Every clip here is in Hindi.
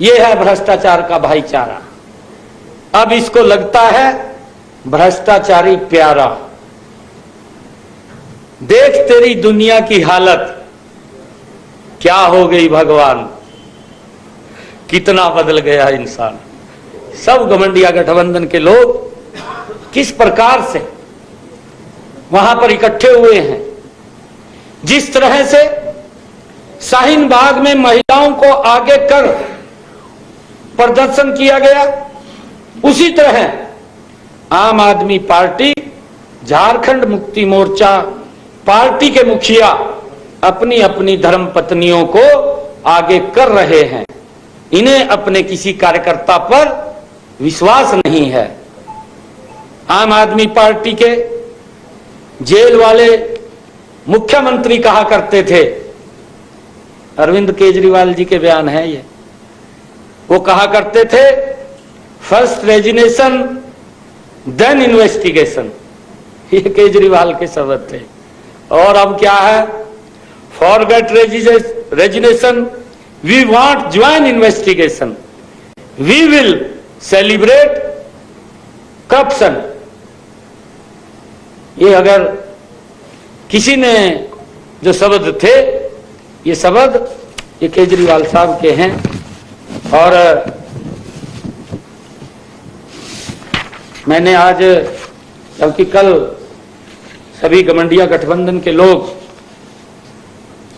ये है भ्रष्टाचार का भाईचारा। अब इसको लगता है भ्रष्टाचारी प्यारा। देख तेरी दुनिया की हालत क्या हो गई भगवान, कितना बदल गया इंसान। सब घमंडिया गठबंधन के लोग किस प्रकार से वहां पर इकट्ठे हुए हैं। जिस तरह से शाहीन बाग में महिलाओं को आगे कर प्रदर्शन किया गया, उसी तरह आम आदमी पार्टी, झारखंड मुक्ति मोर्चा पार्टी के मुखिया अपनी अपनी धर्म पत्नियों को आगे कर रहे हैं। इन्हें अपने किसी कार्यकर्ता पर विश्वास नहीं है। आम आदमी पार्टी के जेल वाले मुख्यमंत्री कहा करते थे, अरविंद केजरीवाल जी के बयान है ये, वो कहा करते थे फर्स्ट रेजिग्नेशन देन इन्वेस्टिगेशन। ये केजरीवाल के शब्द थे। और अब क्या है, forget resignation, we want join investigation, we will celebrate corruption. ये अगर किसी ने जो शब्द थे, ये शब्द ये केजरीवाल साहब के हैं। और मैंने आज, जबकि कल सभी घमंडिया गठबंधन के लोग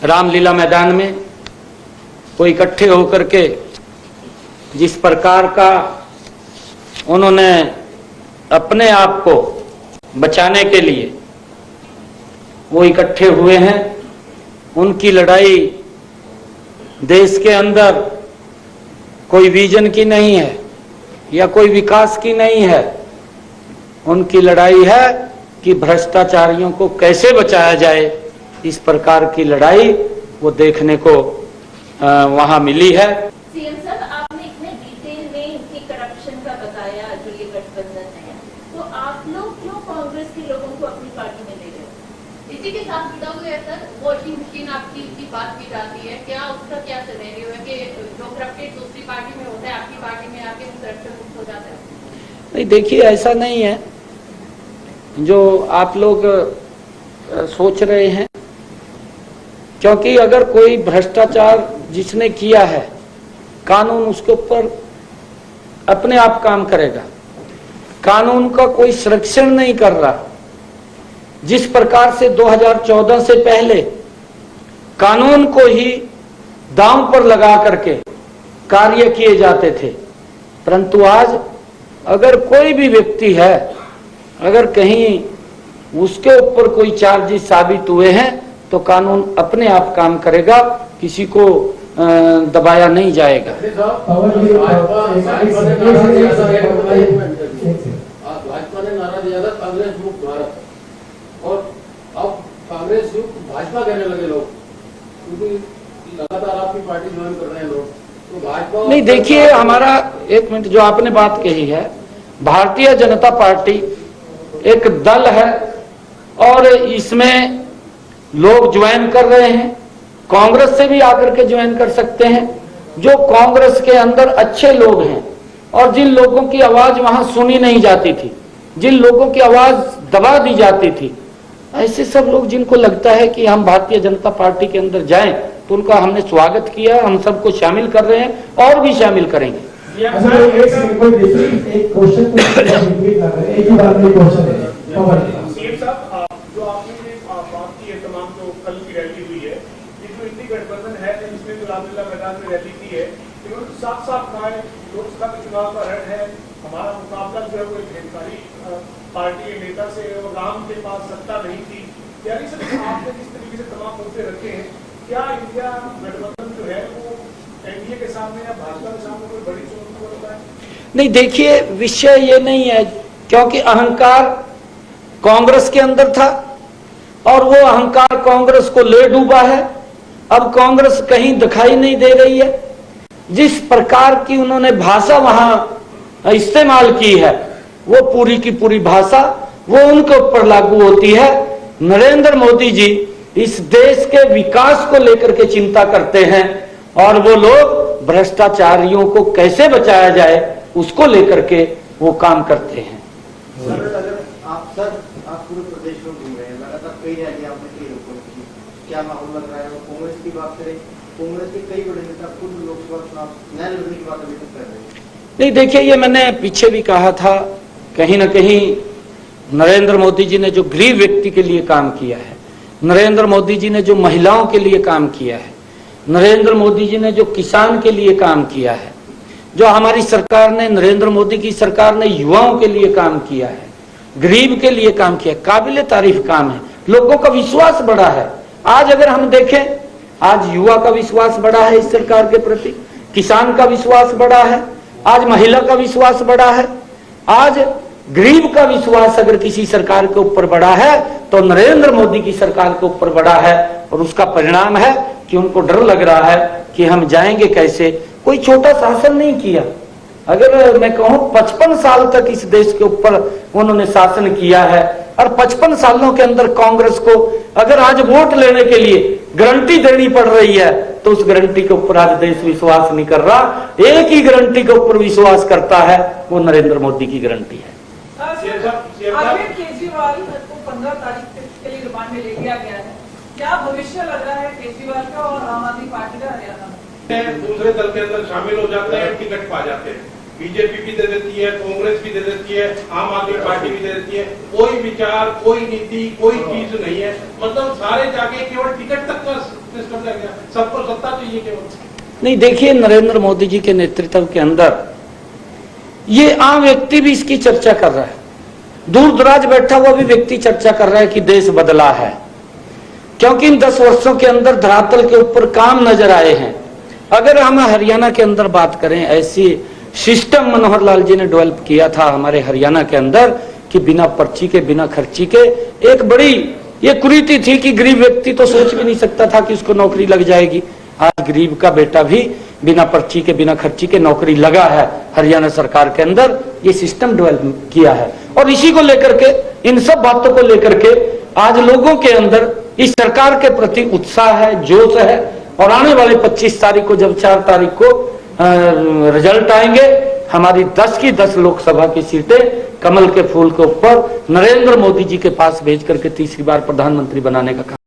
रामलीला मैदान में वो इकट्ठे होकर के जिस प्रकार का उन्होंने अपने आप को बचाने के लिए वो इकट्ठे हुए हैं, उनकी लड़ाई देश के अंदर कोई विजन की नहीं है या कोई विकास की नहीं है। उनकी लड़ाई है कि भ्रष्टाचारियों को कैसे बचाया जाए। इस प्रकार की लड़ाई वो देखने को वहां मिली है। सीएम साहब, आपने इतने डिटेल में इनकी करप्शन का बताया जो ये गठबंधन है, तो आप लोग क्यों कांग्रेस के लोगों को अपनी पार्टी में ले रहे हो? इसी के साथ जुड़ा हुआ है सर, वोटिंग मशीन आपकी बात की जाती है, क्या उसका क्या सिनेरियो है कि जो करप्टेड दूसरी पार्टी में होता है आपकी पार्टी में आके करप्शन मुक्त हो जाता है? नहीं, देखिए ऐसा नहीं है जो आप लोग सोच रहे हैं। क्योंकि अगर कोई भ्रष्टाचार जिसने किया है, कानून उसके ऊपर अपने आप काम करेगा। कानून का कोई संरक्षण नहीं कर रहा। जिस प्रकार से 2014 से पहले कानून को ही दांव पर लगा करके कार्य किए जाते थे, परंतु आज अगर कोई भी व्यक्ति है, अगर कहीं उसके ऊपर कोई चार्जेस साबित हुए हैं तो कानून अपने आप काम करेगा, किसी को दबाया नहीं जाएगा। भाजपा ने नारा दिया था कांग्रेस मुक्त भारत, और अब कांग्रेस युक्त भाजपा कहने लगे लोग, क्योंकि लगातार आपकी पार्टी ज्वाइन कर रहे हैं लोग। तो भाजपा नहीं, देखिए हमारा, एक मिनट, जो आपने बात कही है, भारतीय जनता पार्टी एक दल है और इसमें लोग ज्वाइन कर रहे हैं। कांग्रेस से भी आकर के ज्वाइन कर सकते हैं। जो कांग्रेस के अंदर अच्छे लोग हैं और जिन लोगों की आवाज वहां सुनी नहीं जाती थी, जिन लोगों की आवाज दबा दी जाती थी, ऐसे सब लोग जिनको लगता है कि हम भारतीय जनता पार्टी के अंदर जाएं, तो उनका हमने स्वागत किया। हम सबको शामिल कर रहे हैं और भी शामिल करेंगे। साफ साफ कहा है लोकसभा के चुनाव का रण है, हमारा मुकाबला जो है वो एक हिंदुस्तानी पार्टी के नेता से, और राम के पास सत्ता नहीं थी। यानी सर आपने जिस तरीके से तमाम मुद्दे रखे हैं, क्या इंडिया गठबंधन जो है वो एनडीए के सामने या भाजपा के सामने कोई बड़ी चुनौती होता है? नहीं, देखिए विषय ये नहीं है, क्योंकि अहंकार कांग्रेस के अंदर था और वो अहंकार कांग्रेस को ले डूबा है। अब कांग्रेस कहीं दिखाई नहीं दे रही है। जिस प्रकार की उन्होंने भाषा वहां इस्तेमाल की है, वो पूरी की पूरी भाषा वो उनके ऊपर लागू होती है। नरेंद्र मोदी जी इस देश के विकास को लेकर के चिंता करते हैं और वो लोग भ्रष्टाचारियों को कैसे बचाया जाए उसको लेकर के वो काम करते हैं। सर अगर आप पूरे प्रदेश में घूम रहे हैं, लगातार कई रैलियां आपने कई लोगों की, क्या माहौल लग रहा है? और कांग्रेस की बात करें, कांग्रेस के कई बड़े नेता खुद लोकसभा चुनाव नए लड़ने की बात अभी तक कर रहे हैं। नहीं, देखिए, ये मैंने पीछे भी कहा था, कहीं ना कहीं नरेंद्र मोदी जी ने जो गरीब व्यक्ति के लिए काम किया है, नरेंद्र मोदी जी ने जो महिलाओं के लिए काम किया है, नरेंद्र मोदी जी ने जो किसान के लिए काम किया है, जो हमारी सरकार ने, नरेंद्र मोदी की सरकार ने युवाओं के लिए काम किया है, गरीब के लिए काम किया, काबिले तारीफ काम है। लोगों का विश्वास बढ़ा है। आज अगर हम देखें, आज युवा का विश्वास बढ़ा है इस सरकार के प्रति, किसान का विश्वास बढ़ा है, आज महिला का विश्वास बढ़ा है, आज गरीब का विश्वास अगर किसी सरकार के ऊपर बढ़ा है तो नरेंद्र मोदी की सरकार के ऊपर बढ़ा है। और उसका परिणाम है कि उनको डर लग रहा है कि हम जाएंगे कैसे। कोई छोटा शासन नहीं किया। अगर मैं कहूं 55 साल तक इस देश के ऊपर उन्होंने शासन किया है, और 55 सालों के अंदर कांग्रेस को अगर आज वोट लेने के लिए गारंटी देनी पड़ रही है तो उस गारंटी के ऊपर आज देश विश्वास नहीं कर रहा। एक ही गारंटी के ऊपर विश्वास करता है, वो नरेंद्र मोदी की गारंटी है। अरविंद केजरीवाल को 15 तारीख के लिए रिमांड में ले लिया गया है। क्या भविष्य लग रहा है केजरीवाल का और आम आदमी पार्टी का हरियाणा में? दूसरे दल के अंदर शामिल हो जाते हैं, टिकट पा जाते हैं। बीजेपी भी दे देती है, कांग्रेस भी दे देती है, आम आदमी पार्टी भी दे देती है। कोई विचार, कोई नीति, कोई चीज नहीं है। मतलब सारे जाके केवल टिकट तक का सिस्टम रह गया। सबको सत्ता चाहिए केवल। नहीं, देखिए, नरेंद्र मोदी जी के नेतृत्व के अंदर ये आम व्यक्ति भी इसकी चर्चा कर रहा है। दूर दराज बैठा हुआ भी व्यक्ति चर्चा कर रहा है कि देश बदला है, क्योंकि इन 10 वर्षों के अंदर धरातल के ऊपर काम नजर आए हैं। अगर हम हरियाणा के अंदर बात करें, ऐसी सिस्टम मनोहर लाल जी ने डेवलप किया था हमारे हरियाणा के अंदर कि बिना पर्ची के, बिना खर्ची के, एक बड़ी ये कुरीति थी कि गरीब व्यक्ति तो सोच भी नहीं सकता था कि उसको नौकरी लग जाएगी। आज गरीब का बेटा भी बिना पर्ची के, बिना खर्ची के नौकरी लगा है। हरियाणा सरकार के अंदर ये सिस्टम डेवलप किया है, और इसी को लेकर के, इन सब बातों को लेकर के आज लोगों के अंदर इस सरकार के प्रति उत्साह है, जोश है। और आने वाले 25 तारीख को, जब 4 तारीख को रिजल्ट आएंगे, हमारी 10 की 10 लोकसभा की सीटें कमल के फूल के ऊपर नरेंद्र मोदी जी के पास भेज करके तीसरी बार प्रधानमंत्री बनाने का काम